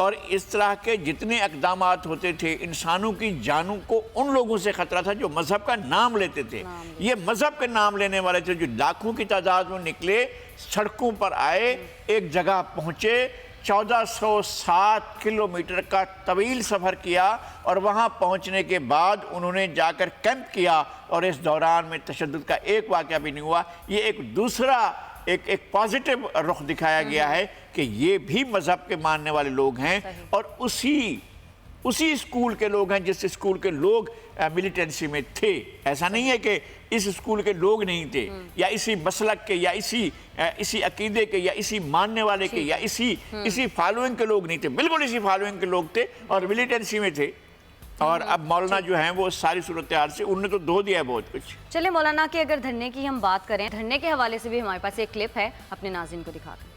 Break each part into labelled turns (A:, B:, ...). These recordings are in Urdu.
A: اور اس طرح کے جتنے اقدامات ہوتے تھے انسانوں کی جانوں کو ان لوگوں سے خطرہ تھا جو مذہب کا نام لیتے تھے. یہ مذہب کا نام لینے والے تھے جو لاکھوں کی تعداد میں نکلے, سڑکوں پر آئے, ایک جگہ پہنچے, 1407 کلومیٹر کا طویل سفر کیا اور وہاں پہنچنے کے بعد انہوں نے جا کر کیمپ کیا, اور اس دوران میں تشدد کا ایک واقعہ بھی نہیں ہوا. یہ ایک دوسرا ایک پازیٹیو رخ دکھایا گیا ہے کہ یہ بھی مذہب کے ماننے والے لوگ ہیں, اور اسی اسکول کے لوگ ہیں جس اسکول کے لوگ ملیٹنسی میں تھے. ایسا نہیں ہے کہ اس اسکول کے لوگ نہیں تھے, یا اسی مسلک کے, یا اسی عقیدے کے, یا اسی ماننے والے کے, یا اسی فالوئنگ کے لوگ نہیں تھے. بالکل اسی فالوئنگ کے لوگ تھے اور ملیٹنسی میں تھے. اور اب مولانا جو ہیں وہ ساری صورتحال سے انہوں نے تو دھو دیا ہے بہت کچھ.
B: چلے مولانا کی اگر دھرنے کی ہم بات کریں, دھرنے کے حوالے سے بھی ہمارے پاس ایک کلپ ہے, اپنے ناظرین کو دکھا دیں.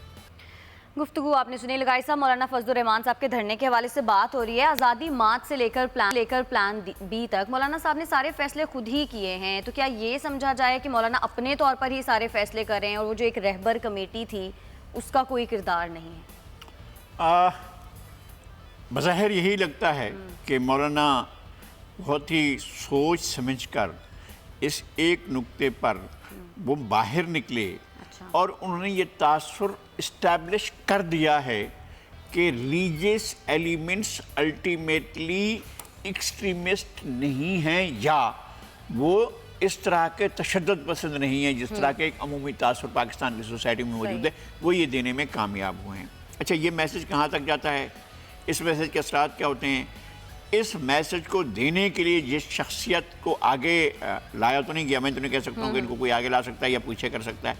B: گفتگو آپ نے سنی لگائی صاحب, مولانا فضل الرحمان صاحب کے دھرنے کے حوالے سے بات ہو رہی ہے. آزادی مارچ سے لے کر پلان بی تک مولانا صاحب نے سارے فیصلے خود ہی کیے ہیں, تو کیا یہ سمجھا جائے کہ مولانا اپنے طور پر ہی سارے فیصلے کر رہے ہیں اور وہ جو ایک رہبر کمیٹی تھی اس کا کوئی کردار نہیں ہے؟
A: بظاہر یہی لگتا ہے کہ مولانا بہت ہی سوچ سمجھ کر اس ایک نقطے پر وہ باہر نکلے, اور انہوں نے یہ تاثر اسٹیبلش کر دیا ہے کہ ریلیجیس ایلیمنٹس الٹیمیٹلی ایکسٹریمسٹ نہیں ہیں, یا وہ اس طرح کے تشدد پسند نہیں ہیں جس طرح کے ایک عمومی تاثر پاکستان کی سوسائٹی میں موجود ہے, وہ یہ دینے میں کامیاب ہوئے ہیں. اچھا, یہ میسج کہاں تک جاتا ہے, اس میسج کے اثرات کیا ہوتے ہیں؟ اس میسج کو دینے کے لیے جس شخصیت کو آگے لایا تو نہیں گیا, میں تو نہیں کہہ سکتا ہوں کہ ان کو کوئی آگے لا سکتا ہے یا پیچھے کر سکتا ہے,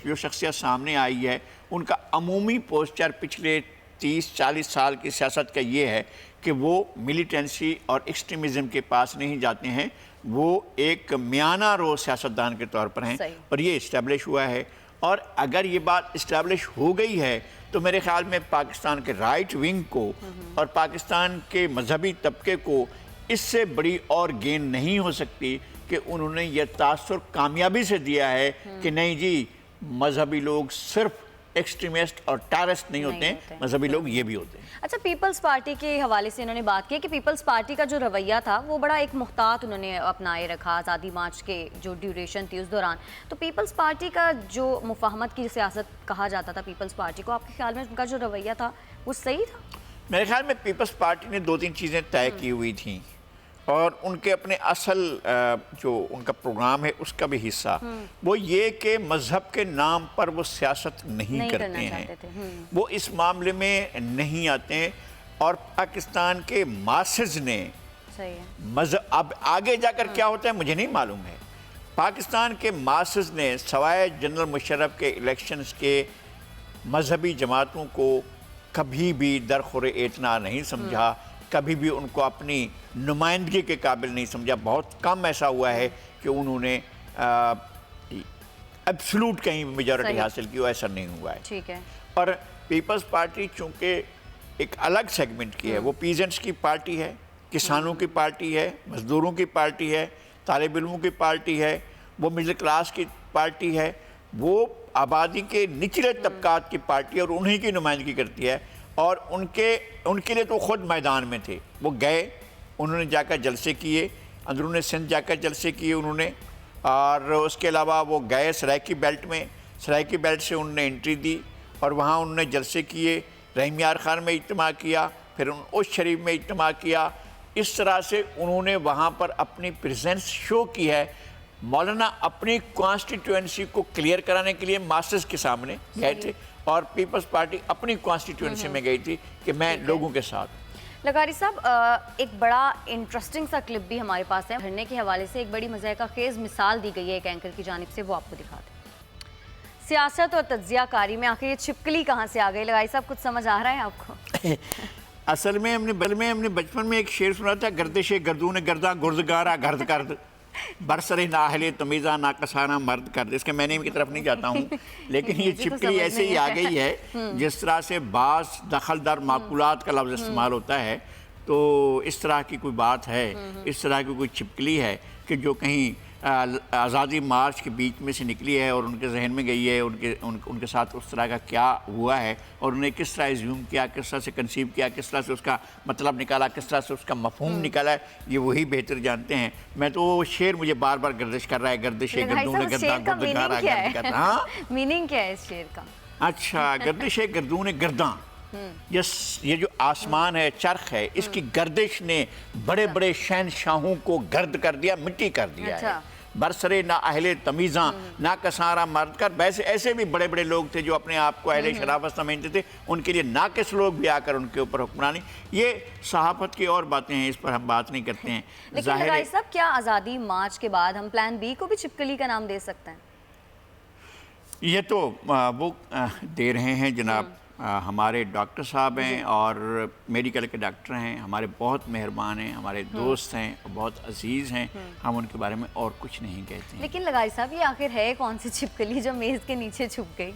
A: جو شخصیت سامنے آئی ہے ان کا عمومی پوسچر پچھلے 30-40 سال کی سیاست کا یہ ہے کہ وہ ملیٹنسی اور ایکسٹریمزم کے پاس نہیں جاتے ہیں, وہ ایک میانہ رو سیاستدان کے طور پر ہیں, اور یہ اسٹیبلش ہوا ہے. اور اگر یہ بات اسٹیبلش ہو گئی ہے تو میرے خیال میں پاکستان کے رائٹ ونگ کو اور پاکستان کے مذہبی طبقے کو اس سے بڑی اور گین نہیں ہو سکتی کہ انہوں نے یہ تاثر کامیابی سے دیا ہے کہ نہیں جی, مذہبی لوگ صرف ایکسٹریمسٹ اور ٹیررسٹ نہیں ہوتے ہیں, مذہبی لوگ یہ بھی ہوتے ہیں.
B: اچھا, پیپلز پارٹی کے حوالے سے انہوں نے بات کی کہ پیپلز پارٹی کا جو رویہ تھا وہ بڑا ایک محتاط انہوں نے اپنائے رکھا آزادی مارچ کے جو ڈیوریشن تھی اس دوران. تو پیپلز پارٹی کا جو مفاہمت کی سیاست کہا جاتا تھا پیپلز پارٹی کو, آپ کے خیال میں ان کا جو رویہ تھا وہ صحیح تھا؟
A: میرے خیال میں پیپلز پارٹی نے 2-3 چیزیں طے کی ہوئی تھیں, اور ان کے اپنے اصل جو ان کا پروگرام ہے اس کا بھی حصہ وہ یہ کہ مذہب کے نام پر وہ سیاست نہیں کرتے ہیں, وہ اس معاملے میں نہیں آتے ہیں. اور پاکستان کے ماسز نے اب آگے جا کر کیا ہوتا ہے مجھے نہیں معلوم ہے, پاکستان کے ماسز نے سوائے جنرل مشرف کے الیکشنز کے مذہبی جماعتوں کو کبھی بھی درخور اعتنا نہیں سمجھا, کبھی بھی ان کو اپنی نمائندگی کے قابل نہیں سمجھا. بہت کم ایسا ہوا ہے کہ انہوں نے ایبسلوٹ کہیں میجورٹی حاصل کی ہو, ایسا نہیں ہوا ہے.
B: ٹھیک ہے.
A: اور پیپلز پارٹی چونکہ ایک الگ سیگمنٹ کی ہے, وہ پیزنٹس کی پارٹی ہے, کسانوں کی پارٹی ہے, مزدوروں کی پارٹی ہے, طالب علموں کی پارٹی ہے, وہ مڈل کلاس کی پارٹی ہے, وہ آبادی کے نچلے طبقات کی پارٹی ہے, اور انہی کی نمائندگی کرتی ہے. اور ان کے لیے تو خود میدان میں تھے, وہ گئے, انہوں نے جا کر جلسے کیے, اندرون سندھ جا کر جلسے کیے انہوں نے, اور اس کے علاوہ وہ گئے سرائکی بیلٹ میں, سرائکی بیلٹ سے انہوں نے انٹری دی اور وہاں انہوں نے جلسے کیے, رحیم یار خان میں اجتماع کیا, پھر اس شریف میں اجتماع کیا. اس طرح سے انہوں نے وہاں پر اپنی پریزنس شو کی ہے. مولانا اپنی کانسٹیٹوئنسی کو کلیئر کرانے کے لیے ماسٹرز کے سامنے گئے تھے, اور پیپلز پارٹی اپنی کانسٹیٹوئنسی میں گئی تھی کہ میں لوگوں کے ساتھ.
B: لغاری صاحب, ایک بڑا انٹرسٹنگ سا کلپ بھی ہمارے پاس ہے, دھرنے کے حوالے سے ایک بڑی مضحکہ خیز مثال دی گئی ہے ایک اینکر کی جانب سے, وہ آپ کو دکھاتے ہیں. سیاست اور تجزیہ کاری میں آخر یہ چھپکلی کہاں سے آ گئی؟ لغاری صاحب کچھ سمجھ آ رہا ہے آپ کو؟
A: اصل میں ہم نے بچپن میں ایک شعر سنا تھا, گردش گردون گرداں گردگارا گرد کرد برسر ناہل تمیزہ ناکسانہ مرد کرد. اس کے معنی کی طرف نہیں جاتا ہوں, لیکن یہ چھپکلی ایسے ہی آ گئی ہے جس طرح سے بعض دخل در معقولات کا لفظ استعمال ہوتا ہے, تو اس طرح کی کوئی بات ہے, اس طرح کی کوئی چھپکلی ہے کہ جو کہیں آزادی مارچ کے بیچ میں سے نکلی ہے اور ان کے ذہن میں گئی ہے، ان کے ساتھ اس طرح کا کیا ہوا ہے اور انہیں کس طرح ایزیوم کیا، کس طرح سے کنسیو کیا، کس طرح سے اس کا مطلب نکالا، کس طرح سے اس کا مفہوم نکالا ہے، یہ وہی بہتر جانتے ہیں۔ میں تو وہ شعر مجھے بار بار گردش کر رہا ہے، گردش گردون گرداں گردگارا گرد کر رہا۔
B: میننگ کیا ہے اس شعر کا؟
A: اچھا، گردش گردون گرداں، یہ جو آسمان ہے، چرخ ہے، اس کی گردش نے بڑے بڑے شہنشاہوں کو گرد کر دیا، مٹی کر دیا ہے۔ برسرے نہ اہل تمیزاں نہ کسارا مرد کر، ویسے ایسے بھی بڑے بڑے لوگ تھے جو اپنے آپ کو اہل شرافت سمجھتے تھے، ان کے لیے ناقص لوگ بھی آ کر ان کے اوپر حکمرانی۔ یہ صحافت کی اور باتیں ہیں، اس پر ہم بات نہیں کرتے ہیں۔
B: لیکن لگائی صاحب، کیا آزادی مارچ کے بعد ہم پلان بی کو بھی چھپکلی کا نام دے سکتے ہیں؟
A: یہ تو وہ دے رہے ہیں جناب، ہمارے ڈاکٹر صاحب ہیں اور میڈیکل کے ڈاکٹر ہیں، ہمارے بہت مہربان ہیں، ہمارے دوست ہیں، بہت عزیز ہیں، ہم ان کے بارے میں اور کچھ نہیں کہتے ہیں۔
B: لیکن لگائی صاحب، یہ آخر ہے کون سی چھپکلی جو میز کے نیچے چھپ گئی؟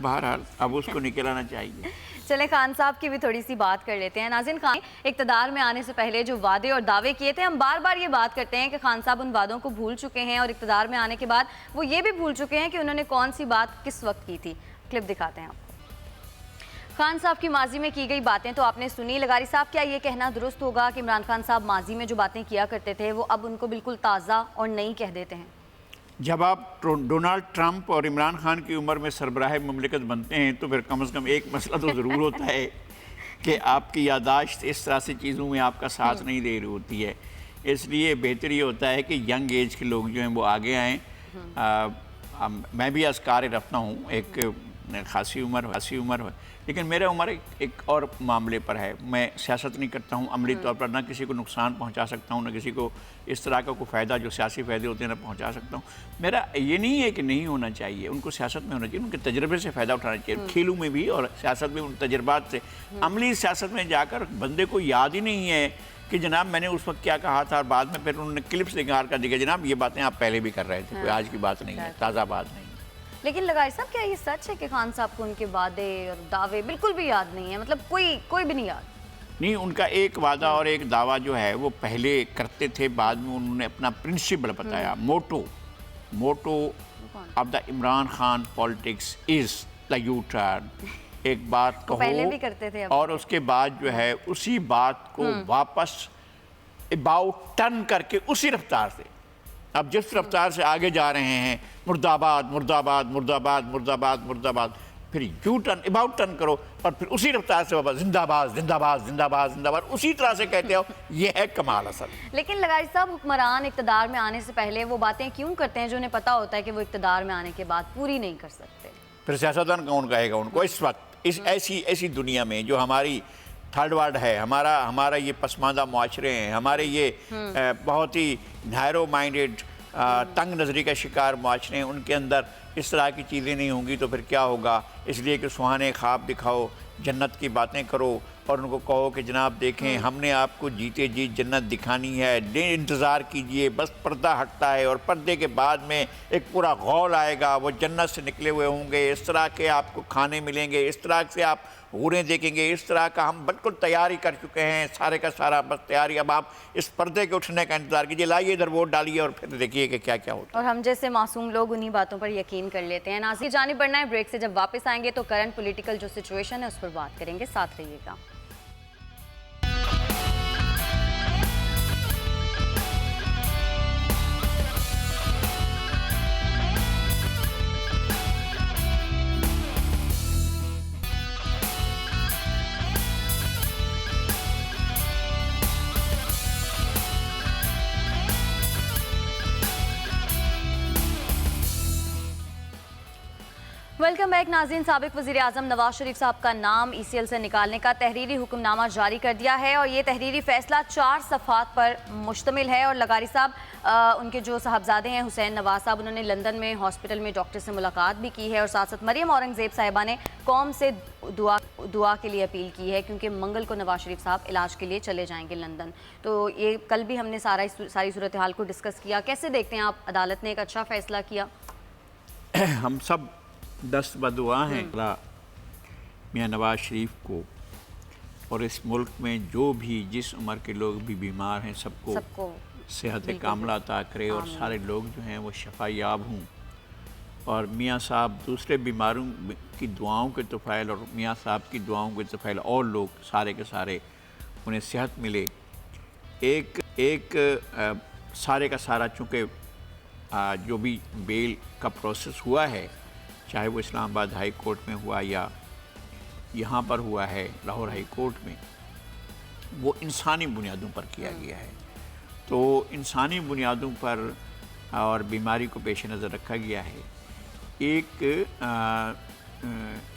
A: بہرحال اب اس کو نکلانا چاہیے۔
B: چلیں خان صاحب کی بھی تھوڑی سی بات کر لیتے ہیں۔ ناظرین، خان اقتدار میں آنے سے پہلے جو وعدے اور دعوے کیے تھے، ہم بار بار یہ بات کرتے ہیں کہ خان صاحب ان وعدوں کو بھول چکے ہیں اور اقتدار میں آنے کے بعد وہ یہ بھی بھول چکے ہیں کہ انہوں نے کون سی بات کس وقت کی تھی۔ کلپ دکھاتے ہیں آپ کو۔ خان صاحب کی ماضی میں کی گئی باتیں تو آپ نے سنی۔ لغاری صاحب، کیا یہ کہنا درست ہوگا کہ عمران خان صاحب ماضی میں جو باتیں کیا کرتے تھے وہ اب ان کو بالکل تازہ اور نئی کہہ دیتے ہیں؟
A: جب آپ ڈونالڈ ٹرمپ اور عمران خان کی عمر میں سربراہ مملکت بنتے ہیں تو پھر کم از کم ایک مسئلہ تو ضرور ہوتا ہے کہ آپ کی یادداشت اس طرح سے چیزوں میں آپ کا ساتھ نہیں دے رہی ہوتی ہے۔ اس لیے بہتر یہ ہوتا ہے کہ ینگ ایج کے لوگ جو ہیں وہ آگے آئیں۔ میں بھی اذکار رفتہ ہوں، ایک خاصی عمر لیکن میرا عمر ایک اور معاملے پر ہے۔ میں سیاست نہیں کرتا ہوں عملی طور پر، نہ کسی کو نقصان پہنچا سکتا ہوں، نہ کسی کو اس طرح کا کوئی فائدہ جو سیاسی فائدے ہوتے ہیں نہ پہنچا سکتا ہوں۔ میرا یہ نہیں ہے کہ نہیں ہونا چاہیے، ان کو سیاست میں ہونا چاہیے، ان کے تجربے سے فائدہ اٹھانا چاہیے، کھیلوں میں بھی اور سیاست میں ان تجربات سے۔ عملی سیاست میں جا کر بندے کو یاد ہی نہیں ہے کہ جناب میں نے اس وقت کیا کہا تھا، اور بعد میں پھر انہوں نے کلپس نکال کر دیا جناب یہ باتیں آپ پہلے بھی کر رہے تھے، کوئی آج کی بات نہیں ہے، تازہ بات نہیں ہے۔
B: لیکن لغاری صاحب، کیا یہ سچ ہے کہ خان صاحب کو ان کے وعدے اور دعوے بالکل بھی یاد نہیں ہیں؟ مطلب کوئی بھی نہیں یاد؟
A: نہیں، ان کا ایک وعدہ اور ایک دعویٰ جو ہے وہ پہلے کرتے تھے، بعد میں انہوں نے اپنا پرنسپل بتایا، motto of the Imran Khan politics is the U turn. ایک بات کہو
B: پہلے بھی کرتے تھے
A: اور اس کے بعد جو ہے اسی بات کو واپس اباؤٹ ٹرن کر کے اسی رفتار سے، اب جس رفتار سے آگے جا رہے ہیں، مرد آباد مرد آباد مرد آباد مرد آباد مرد آباد، پھر یو ٹرن اباؤٹ ٹرن کرو اور پھر اسی رفتار سے واپس زندہ باد زندہ باد زندہ باد زندہ باد، اسی طرح سے کہتے ہو۔ یہ ہے کمال اصل۔
B: لیکن لغاری صاحب، حکمران اقتدار میں آنے سے پہلے وہ باتیں کیوں کرتے ہیں جو انہیں پتہ ہوتا ہے کہ وہ اقتدار میں آنے کے بعد پوری نہیں کر سکتے؟
A: پھر سیاستدان کون کہے گا ان کو اس وقت، اس ایسی دنیا میں جو ہماری تھرڈ ورلڈ ہے، ہمارا یہ پسماندہ معاشرے ہیں، ہمارے یہ بہت ہی نیرو مائنڈڈ تنگ نظری کا شکار معاشرے ہیں، ان کے اندر اس طرح کی چیزیں نہیں ہوں گی تو پھر کیا ہوگا؟ اس لیے کہ سہانے خواب دکھاؤ، جنت کی باتیں کرو اور ان کو کہو کہ جناب دیکھیں ہم نے آپ کو جیتے جی جنت دکھانی ہے، انتظار کیجئے، بس پردہ ہٹتا ہے اور پردے کے بعد میں ایک پورا غول آئے گا، وہ جنت سے نکلے ہوئے ہوں گے، اس طرح کے آپ کو کھانے ملیں گے، اس طرح سے آپ حوریں دیکھیں گے، اس طرح کا ہم بالکل تیاری کر چکے ہیں، سارے کا سارا بس تیاری، اب آپ اس پردے کے اٹھنے کا انتظار کیجئے، لائیے ادھر ووٹ ڈالیے اور پھر دیکھیے کہ کیا کیا ہوتا ہے۔
B: اور ہم جیسے معصوم لوگ انہی باتوں پر یقین کر لیتے ہیں۔ ناظرین، جانب بڑھنا ہے بریک سے، جب واپس آئیں گے تو کرنٹ پولیٹیکل جو سچویشن ہے اس پر بات کریں گے، ساتھ رہیے گا۔ ویلکم بیک ناظرین۔ سابق وزیر اعظم نواز شریف صاحب کا نام ای سی ایل سے نکالنے کا تحریری حکم نامہ جاری کر دیا ہے اور یہ تحریری فیصلہ 4 صفحات پر مشتمل ہے۔ اور لغاری صاحب، ان کے جو صاحبزادے ہیں حسین نواز صاحب، انہوں نے لندن میں ہاسپٹل میں ڈاکٹر سے ملاقات بھی کی ہے اور ساتھ ساتھ مریم اورنگزیب صاحبہ نے قوم سے دعا کے لیے اپیل کی ہے کیونکہ منگل کو نواز شریف صاحب علاج کے لیے چلے جائیں گے لندن۔ تو یہ کل بھی ہم نے ساری صورتحال کو ڈسکس کیا۔ کیسے دیکھتے ہیں آپ؟ عدالت نے ایک اچھا فیصلہ کیا؟
A: ہم سب دست بدعا ہیں میاں نواز شریف کو، اور اس ملک میں جو بھی جس عمر کے لوگ بھی بیمار ہیں سب کو صحت کاملہ عطا کرے اور سارے لوگ جو ہیں وہ شفا یاب ہوں، اور میاں صاحب دوسرے بیماروں کی دعاؤں کے طفیل اور میاں صاحب کی دعاؤں کے طفیل اور لوگ سارے کے سارے انہیں صحت ملے۔ ایک سارے کا سارا چونکہ جو بھی بیل کا پروسیس ہوا ہے، چاہے وہ اسلام آباد ہائی کورٹ میں ہوا یا یہاں پر ہوا ہے لاہور ہائی کورٹ میں، وہ انسانی بنیادوں پر کیا گیا ہے۔ تو انسانی بنیادوں پر اور بیماری کو پیش نظر رکھا گیا ہے۔ ایک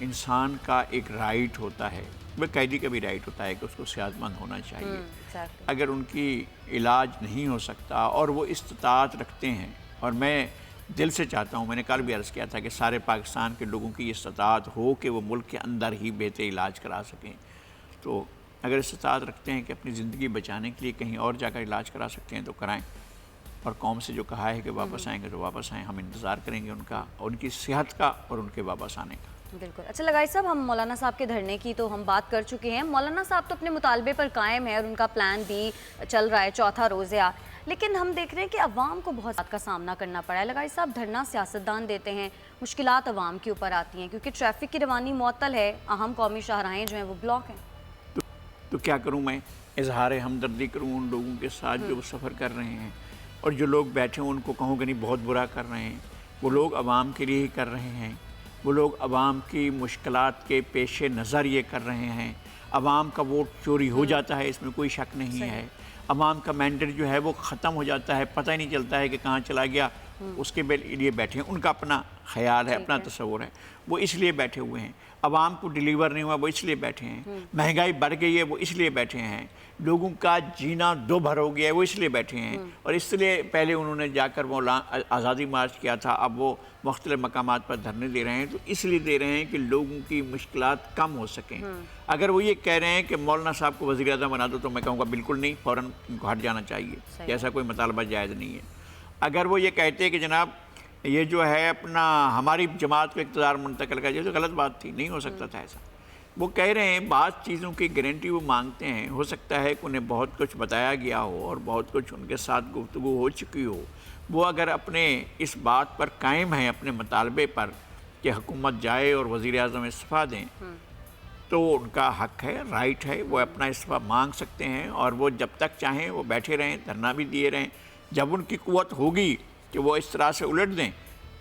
A: انسان کا ایک رائٹ ہوتا ہے، وہ قیدی کا بھی رائٹ ہوتا ہے کہ اس کو صحت مند ہونا چاہیے۔ اگر ان کی علاج نہیں ہو سکتا اور وہ استطاعت رکھتے ہیں، اور میں دل سے چاہتا ہوں، میں نے کل بھی عرض کیا تھا کہ سارے پاکستان کے لوگوں کی استطاعت ہو کہ وہ ملک کے اندر ہی بہتر علاج کرا سکیں، تو اگر استطاعت رکھتے ہیں کہ اپنی زندگی بچانے کے لیے کہیں اور جا کر علاج کرا سکتے ہیں تو کرائیں، اور قوم سے جو کہا ہے کہ واپس آئیں گے تو واپس آئیں، ہم انتظار کریں گے ان کا، ان کی صحت کا اور ان کے واپس آنے کا۔
B: بالکل۔ اچھا لگائی صاحب، ہم مولانا صاحب کے دھرنے کی تو ہم بات کر چکے ہیں، مولانا صاحب تو اپنے مطالبے پر قائم ہے اور ان کا پلان بھی چل رہا ہے، چوتھا روزہ، لیکن ہم دیکھ رہے ہیں کہ عوام کو بہت بات کا سامنا کرنا پڑا ہے۔ لگائی صاحب، دھرنا سیاستدان دیتے ہیں، مشکلات عوام کے اوپر آتی ہیں کیونکہ ٹریفک کی روانی معطل ہے، اہم قومی شاہراہیں جو ہیں وہ بلاک ہیں۔
A: تو کیا کروں میں؟ اظہار ہمدردی کروں ان لوگوں کے ساتھ جو وہ سفر کر رہے ہیں، اور جو لوگ بیٹھے ہیں ان کو کہوں کہ نہیں بہت برا کر رہے ہیں، وہ لوگ عوام کے لیے ہی کر رہے ہیں، وہ لوگ عوام کی مشکلات کے پیش نظر یہ کر رہے ہیں۔ عوام کا ووٹ چوری ہو جاتا ہے، اس میں کوئی شک نہیں ہے، عوام کا مینڈیٹ جو ہے وہ ختم ہو جاتا ہے، پتہ ہی نہیں چلتا ہے کہ کہاں چلا گیا، اس کے لیے بیٹھے ہیں، ان کا اپنا خیال ہے، اپنا تصور ہے، وہ اس لیے بیٹھے ہوئے ہیں۔ عوام کو ڈیلیور نہیں ہوا، وہ اس لیے بیٹھے ہیں۔ مہنگائی بڑھ گئی ہے، وہ اس لیے بیٹھے ہیں۔ لوگوں کا جینا دو بھر ہو گیا ہے، وہ اس لیے بیٹھے ہیں، اور اس لیے پہلے انہوں نے جا کر وہ آزادی مارچ کیا تھا، اب وہ مختلف مقامات پر دھرنے دے رہے ہیں، تو اس لیے دے رہے ہیں کہ لوگوں کی مشکلات کم ہو سکیں۔ اگر وہ یہ کہہ رہے ہیں کہ مولانا صاحب کو وزیر اعظم بنا دو تو میں کہوں گا بالکل نہیں، فوراً ان کو ہٹ جانا چاہیے، ایسا کوئی مطالبہ جائز نہیں ہے۔ اگر وہ یہ کہتے ہیں کہ جناب یہ جو ہے اپنا ہماری جماعت کو اقتدار منتقل کر جائے تو غلط بات تھی، نہیں ہو سکتا تھا ایسا۔ وہ کہہ رہے ہیں بعض چیزوں کی گارنٹی وہ مانگتے ہیں، ہو سکتا ہے کہ انہیں بہت کچھ بتایا گیا ہو اور بہت کچھ ان کے ساتھ گفتگو ہو چکی ہو، وہ اگر اپنے اس بات پر قائم ہیں، اپنے مطالبے پر کہ حکومت جائے اور وزیر اعظم استعفیٰ دیں، تو ان کا حق ہے، رائٹ ہے، وہ اپنا استعفیٰ مانگ سکتے ہیں، اور وہ جب تک چاہیں وہ بیٹھے رہیں، دھرنا بھی دیے رہیں۔ جب ان کی قوت ہوگی کہ وہ اس طرح سے الٹ دیں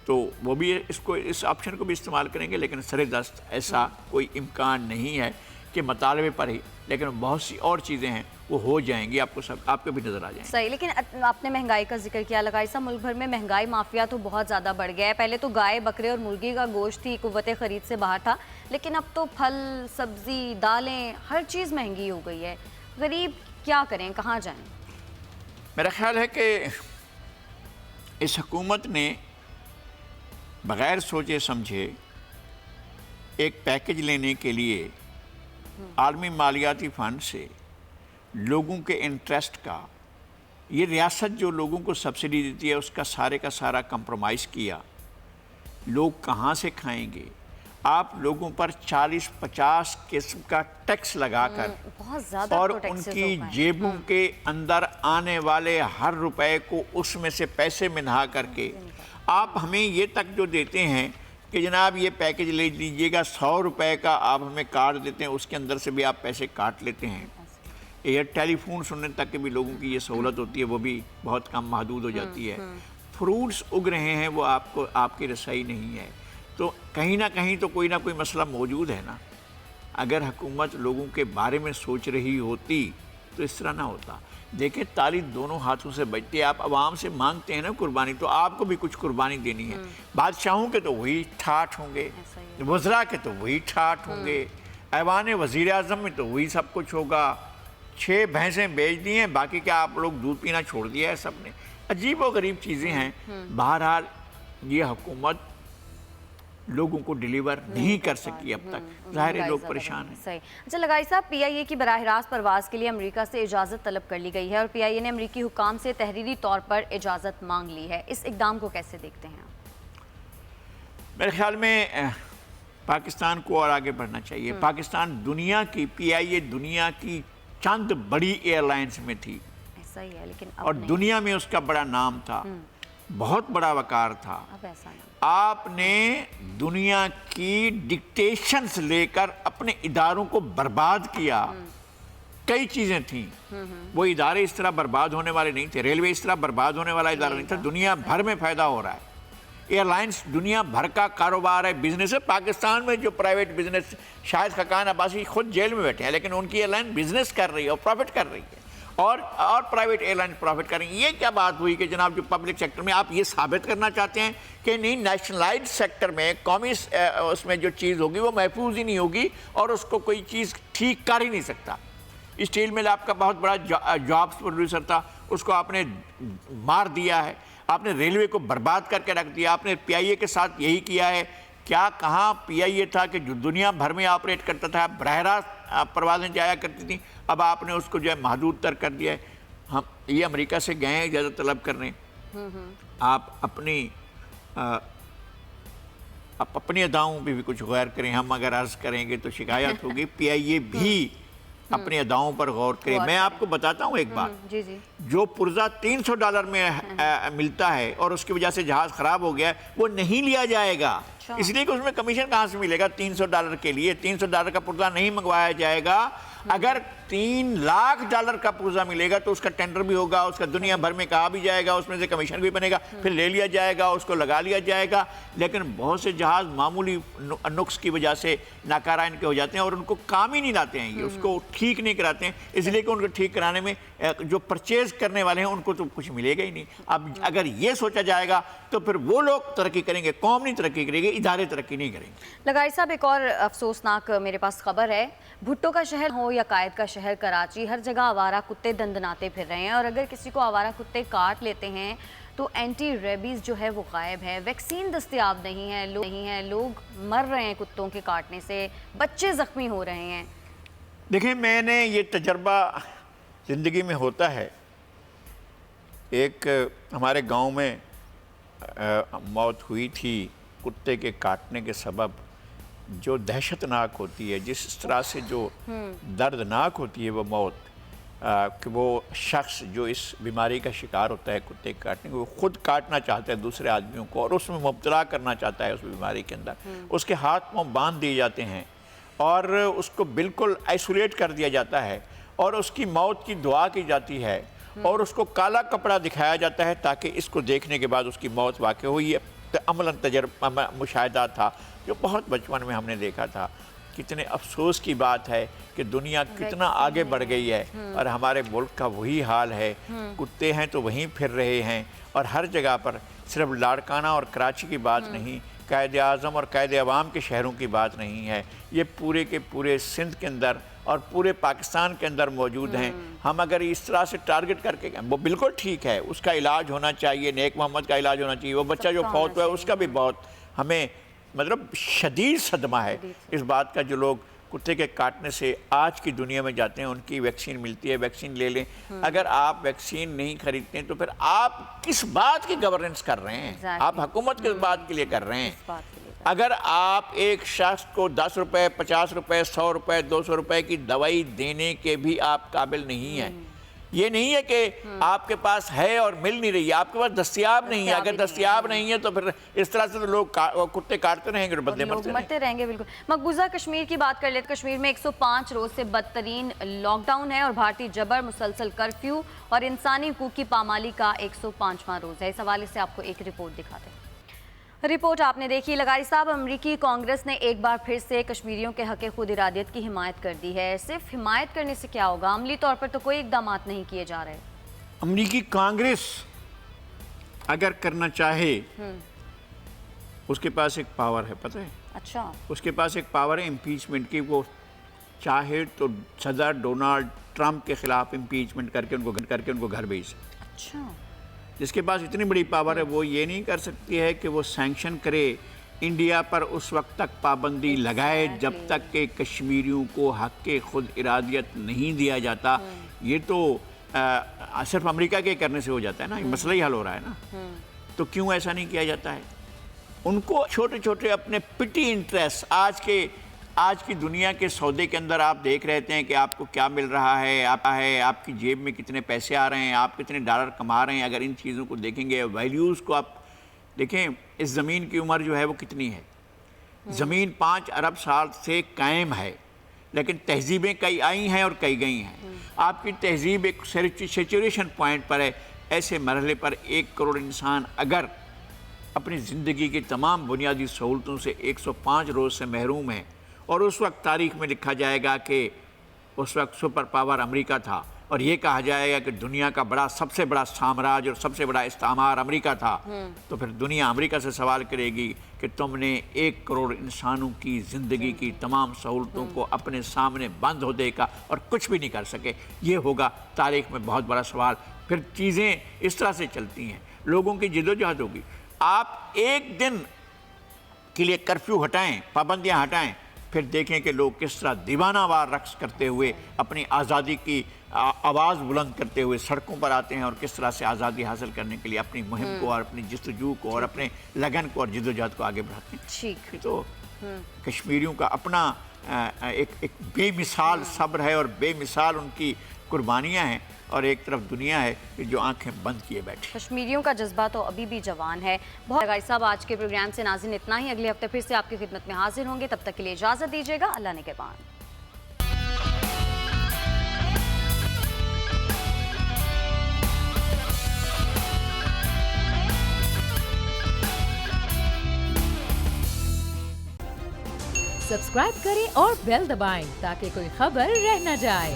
A: تو وہ بھی اس آپشن کو بھی استعمال کریں گے، لیکن سر دست ایسا کوئی امکان نہیں ہے کہ مطالبے پر ہی، لیکن بہت سی اور چیزیں ہیں وہ ہو جائیں گی، آپ کو بھی نظر آ جائیں گی۔
B: صحیح، لیکن آپ نے مہنگائی کا ذکر کیا لگائی صاحب، ملک بھر میں مہنگائی مافیا تو بہت زیادہ بڑھ گیا ہے۔ پہلے تو گائے، بکرے اور مرغی کا گوشت ہی قوت خرید سے باہر تھا، لیکن اب تو پھل، سبزی، دالیں، ہر چیز مہنگی ہو گئی ہے۔ غریب کیا کریں، کہاں جائیں؟
A: میرا خیال ہے کہ اس حکومت نے بغیر سوچے سمجھے ایک پیکج لینے کے لیے عالمی مالیاتی فنڈ سے لوگوں کے انٹرسٹ کا، یہ ریاست جو لوگوں کو سبسڈی دیتی ہے اس کا سارے کا سارا کمپرومائز کیا۔ لوگ کہاں سے کھائیں گے؟ آپ لوگوں پر 40-50 قسم کا ٹیکس لگا کر
B: بہت زیادہ
A: اور ان کی جیبوں کے اندر آنے والے ہر روپے کو اس میں سے پیسے منہا کر کے آپ ہمیں یہ تک جو دیتے ہیں کہ جناب یہ پیکج لے لیجئے گا، 100 روپے کا آپ ہمیں کارڈ دیتے ہیں، اس کے اندر سے بھی آپ پیسے کاٹ لیتے ہیں۔ یہ ٹیلی فون سننے تک کے بھی لوگوں کی یہ سہولت ہوتی ہے، وہ بھی بہت کم محدود ہو جاتی ہے۔ فروٹس اگ رہے ہیں، وہ آپ کی رسائی نہیں ہے، تو کہیں نہ کہیں تو کوئی نہ کوئی مسئلہ موجود ہے نا۔ اگر حکومت لوگوں کے بارے میں سوچ رہی ہوتی تو اس طرح نہ ہوتا۔ دیکھیں تالی دونوں ہاتھوں سے بجتی ہے، آپ عوام سے مانگتے ہیں نا قربانی، تو آپ کو بھی کچھ قربانی دینی ہے۔ بادشاہوں کے تو وہی ٹھاٹھ ہوں گے، وزراء کے تو وہی ٹھاٹھ ہوں گے، ایوان وزیر اعظم میں تو وہی سب کچھ ہوگا۔ 6 بھینسیں بیچ دی ہیں، باقی کیا آپ لوگ دودھ پینا چھوڑ دیا ہے سب نے؟ عجیب و غریب چیزیں ہیں۔ بہرحال یہ حکومت لوگوں کو ڈیلیور نہیں کر سکی اب تک، ظاہر ہے لوگ پریشان ہیں۔
B: صحیح۔ اچھا لگائی صاحب، پی آئی اے کی براہ راست پرواز کے لیے امریکہ سے اجازت طلب کر لی گئی ہے اور پی آئی اے نے امریکی حکام سے تحریری طور پر اجازت مانگ لی ہے، اس اقدام کو کیسے دیکھتے ہیں آپ؟
A: میرے خیال میں پاکستان کو اور آگے بڑھنا چاہیے۔ پاکستان دنیا کی، پی آئی اے دنیا کی چند بڑی ایئر لائنز میں تھی،
B: صحیح ہے لیکن
A: اور دنیا میں اس کا بڑا نام تھا، بہت بڑا وقار تھا.
B: اب ایسا نہیں.
A: آپ نے دنیا کی ڈکٹیشنز لے کر اپنے اداروں کو برباد کیا. کئی چیزیں تھیں، وہ ادارے اس طرح برباد ہونے والے نہیں تھے. ریلوے اس طرح برباد ہونے والا ادارہ نہیں تھا. دنیا بھر میں پیدا ہو رہا ہے. ایئر لائنز دنیا بھر کا کاروبار ہے، بزنس ہے. پاکستان میں جو پرائیویٹ بزنس، شاید خاقان عباسی خود جیل میں بیٹھے ہیں لیکن ان کی ایئر لائن بزنس کر رہی ہے اور پروفٹ کر رہی ہے، اور پرائیویٹ ایئر لائن پروفٹ کر رہی ہیں. یہ کیا بات ہوئی کہ جناب جو پبلک سیکٹر میں آپ یہ ثابت کرنا چاہتے ہیں کہ نہیں، نیشنلائزڈ سیکٹر میں قومی اس میں جو چیز ہوگی وہ محفوظ ہی نہیں ہوگی اور اس کو کوئی چیز ٹھیک کر ہی نہیں سکتا. اسٹیل مل آپ کا بہت بڑا جابس پروڈیوسر تھا، اس کو آپ نے مار دیا ہے. آپ نے ریلوے کو برباد کر کے رکھ دیا. آپ نے پی آئی اے کے ساتھ یہی کیا ہے. کیا کہاں پی آئی اے تھا کہ جو دنیا بھر میں آپریٹ کرتا تھا، براہ راست پروازیں جایا کرتی تھیں، اب آپ نے اس کو جو ہے محدود تر کر دیا ہے. ہم یہ امریکہ سے گئے ہیں اجازت طلب کرنے. آپ اپنی اداؤں پہ بھی کچھ غور کریں. ہم اگر عرض کریں گے تو شکایت ہوگی. پی آئی اے بھی اپنی اداؤں پر غور کریں. میں آپ کو بتاتا ہوں ایک بات، جو پرزہ $300 میں ملتا ہے اور اس کی وجہ سے جہاز خراب ہو گیا ہے، وہ نہیں لیا جائے گا. اس لیے کہ اس میں کمیشن کہاں سے ملے گا $300 کے لیے؟ $300 کا پرزہ نہیں منگوایا جائے گا. اگر $3 لاکھ کا پرزہ ملے گا تو اس کا ٹینڈر بھی ہوگا، اس کا دنیا بھر میں کہا بھی جائے گا، اس میں سے کمیشن بھی بنے گا، پھر لے لیا جائے گا، اس کو لگا لیا جائے گا. لیکن بہت سے جہاز معمولی نقص کی وجہ سے ناکارہ ان کے ہو جاتے ہیں اور ان کو کام ہی نہیں لاتے ہیں. یہ اس کو ٹھیک نہیں کراتے ہیں، اس لیے کہ ان کو ٹھیک کرانے میں جو پرچیز کرنے والے ہیں ان کو تو کچھ ملے گا ہی نہیں. اب اگر یہ سوچا جائے گا تو پھر وہ لوگ ترقی کریں گے، قوم نہیں ترقی کرے گی، ادارے ترقی نہیں کریں گے.
B: لغاری صاحب، ایک اور افسوسناک میرے پاس خبر ہے. بھٹو کا شہر ہو یا قائد کا شہر کراچی، ہر جگہ آوارہ کتے دندناتے پھر رہے ہیں. اور اگر کسی کو آوارہ کتے کاٹ لیتے ہیں تو اینٹی ریبیز جو ہے وہ غائب ہے، ویکسین دستیاب نہیں ہے، لوگ مر رہے ہیں کتوں کے کاٹنے سے، بچے زخمی ہو رہے ہیں.
A: دیکھیں، میں نے یہ تجربہ زندگی میں ہوتا ہے. ایک ہمارے گاؤں میں موت ہوئی تھی کتے کے کاٹنے کے سبب، جو دہشتناک ہوتی ہے، جس طرح سے جو دردناک ہوتی ہے وہ موت، کہ وہ شخص جو اس بیماری کا شکار ہوتا ہے کتے کاٹنے کو، وہ خود کاٹنا چاہتا ہے دوسرے آدمیوں کو اور اس میں مبتلا کرنا چاہتا ہے اس بیماری کے اندر. اس کے ہاتھ پاؤں باندھ دیے جاتے ہیں اور اس کو بالکل آئسولیٹ کر دیا جاتا ہے اور اس کی موت کی دعا کی جاتی ہے اور اس کو کالا کپڑا دکھایا جاتا ہے تاکہ اس کو دیکھنے کے بعد اس کی موت واقع ہوئی ہے. عملاً تجربہ مشاہدہ تھا جو بہت بچپن میں ہم نے دیکھا تھا. کتنے افسوس کی بات ہے کہ دنیا کتنا آگے بڑھ گئی ہے اور ہمارے ملک کا وہی حال ہے. کتے ہیں تو وہیں پھر رہے ہیں اور ہر جگہ پر. صرف لاڑکانہ اور کراچی کی بات نہیں، قائد اعظم اور قائد عوام کے شہروں کی بات نہیں ہے، یہ پورے کے پورے سندھ کے اندر اور پورے پاکستان کے اندر موجود ہیں. ہم اگر اس طرح سے ٹارگٹ کر کے وہ بالکل ٹھیک ہے، اس کا علاج ہونا چاہیے، نیک محمد کا علاج ہونا چاہیے. وہ بچہ جو فوت ہوا ہے اس کا بھی بہت ہمیں مطلب شدید صدمہ ہے اس بات کا. جو لوگ کتے کے کاٹنے سے آج کی دنیا میں جاتے ہیں، ان کی ویکسین ملتی ہے، ویکسین لے لیں. اگر آپ ویکسین نہیں خریدتے ہیں تو پھر آپ کس بات کی گورننس کر رہے ہیں؟ آپ حکومت کس بات کے لیے کر رہے ہیں؟ اگر آپ ایک شخص کو 10 روپے، 50 روپے، 100 روپے، 200 روپے کی دوائی دینے کے بھی آپ قابل نہیں ہیں. یہ نہیں ہے کہ آپ کے پاس ہے اور مل نہیں رہی ہے، آپ کے پاس دستیاب نہیں ہے. اگر دستیاب نہیں ہے تو پھر اس طرح سے تو لوگ کتے کاٹتے رہیں گے اور بدلے مرتے رہیں گے.
B: بالکل. مقبوضہ کشمیر کی بات کر لیتے. کشمیر میں 105 روز سے بدترین لاک ڈاؤن ہے اور بھارتی جبر، مسلسل کرفیو اور انسانی حقوق کی پامالی کا 105واں روز ہے. اس حوالے سے آپ کو ایک رپورٹ دکھاتے ہیں. رپورٹ آپ نے دیکھی. لغاری صاحب، امریکی کانگریس نے ایک بار پھر سے کشمیریوں کے حق خود ارادیت کی حمایت کر دی ہے. صرف حمایت کرنے سے کیا ہوگا؟ عملی طور پر تو کوئی اقدامات نہیں کیے جا رہے.
A: امریکی کانگریس اگر کرنا چاہے، اس کے پاس ایک پاور ہے، پتہ ہے؟
B: اچھا.
A: اس کے پاس ایک پاور ہے امپیچمنٹ کی. وہ چاہے تو صدر ڈونالڈ ٹرمپ کے خلاف امپیچمنٹ کر کے ان کو گھر بھیج سکتے.
B: اچھا.
A: جس کے پاس اتنی بڑی پاور ہے وہ یہ نہیں کر سکتی ہے کہ وہ سینکشن کرے انڈیا پر، اس وقت تک پابندی لگائے جب تک کہ کشمیریوں کو حق خود ارادیت نہیں دیا جاتا. یہ تو صرف امریکہ کے کرنے سے ہو جاتا ہے نا، یہ مسئلہ ہی حل ہو رہا ہے نا. تو کیوں ایسا نہیں کیا جاتا ہے؟ ان کو چھوٹے چھوٹے اپنے پٹی انٹرسٹ، آج کی دنیا کے سودے کے اندر آپ دیکھ رہے ہیں کہ آپ کو کیا مل رہا ہے، آپ کی جیب میں کتنے پیسے آ رہے ہیں، آپ کتنے ڈالر کما رہے ہیں. اگر ان چیزوں کو دیکھیں گے، ویلیوز کو آپ دیکھیں، اس زمین کی عمر جو ہے وہ کتنی ہے. زمین 5 ارب سال سے قائم ہے، لیکن تہذیبیں کئی آئی ہیں اور کئی گئی ہیں. آپ کی تہذیب ایک سیچوریشن پوائنٹ پر ہے. ایسے مرحلے پر 1 کروڑ انسان اگر اپنی زندگی کی تمام بنیادی سہولتوں سے 105 روز سے محروم ہیں، اور اس وقت تاریخ میں لکھا جائے گا کہ اس وقت سپر پاور امریکہ تھا، اور یہ کہا جائے گا کہ دنیا کا سب سے بڑا سامراج اور سب سے بڑا استعمار امریکہ تھا، تو پھر دنیا امریکہ سے سوال کرے گی کہ تم نے 1 کروڑ انسانوں کی زندگی کی تمام سہولتوں کو اپنے سامنے بند ہو دیکھا اور کچھ بھی نہیں کر سکے. یہ ہوگا تاریخ میں بہت بڑا سوال. پھر چیزیں اس طرح سے چلتی ہیں، لوگوں کی جدوجہد ہوگی. آپ 1 دن کے لیے کرفیو ہٹائیں، پابندیاں ہٹائیں، پھر دیکھیں کہ لوگ کس طرح دیوانہ وار رقص کرتے ہوئے، اپنی آزادی کی آواز بلند کرتے ہوئے سڑکوں پر آتے ہیں، اور کس طرح سے آزادی حاصل کرنے کے لیے اپنی مہم کو اور اپنی جستجو کو اور اپنے لگن کو اور جدوجہد کو آگے بڑھاتے ہیں.
B: ٹھیک.
A: تو کشمیریوں کا اپنا ایک بے مثال صبر ہے، اور بے مثال ان کی قربانیاں ہیں، اور ایک طرف دنیا ہے کہ جو آنکھیں بند کیے بیٹھے.
B: کشمیریوں کا جذبہ تو ابھی بھی جوان ہے. بہت لگائی صاحب، آج کے پروگرام سے ناظرین اتنا ہی. اگلے ہفتے پھر سے آپ کی خدمت میں حاضر ہوں گے. تب تک کے لیے اجازت دیجیے گا. اللہ نگہبان.
C: سبسکرائب کریں اور بیل دبائیں تاکہ کوئی خبر رہ نہ جائے.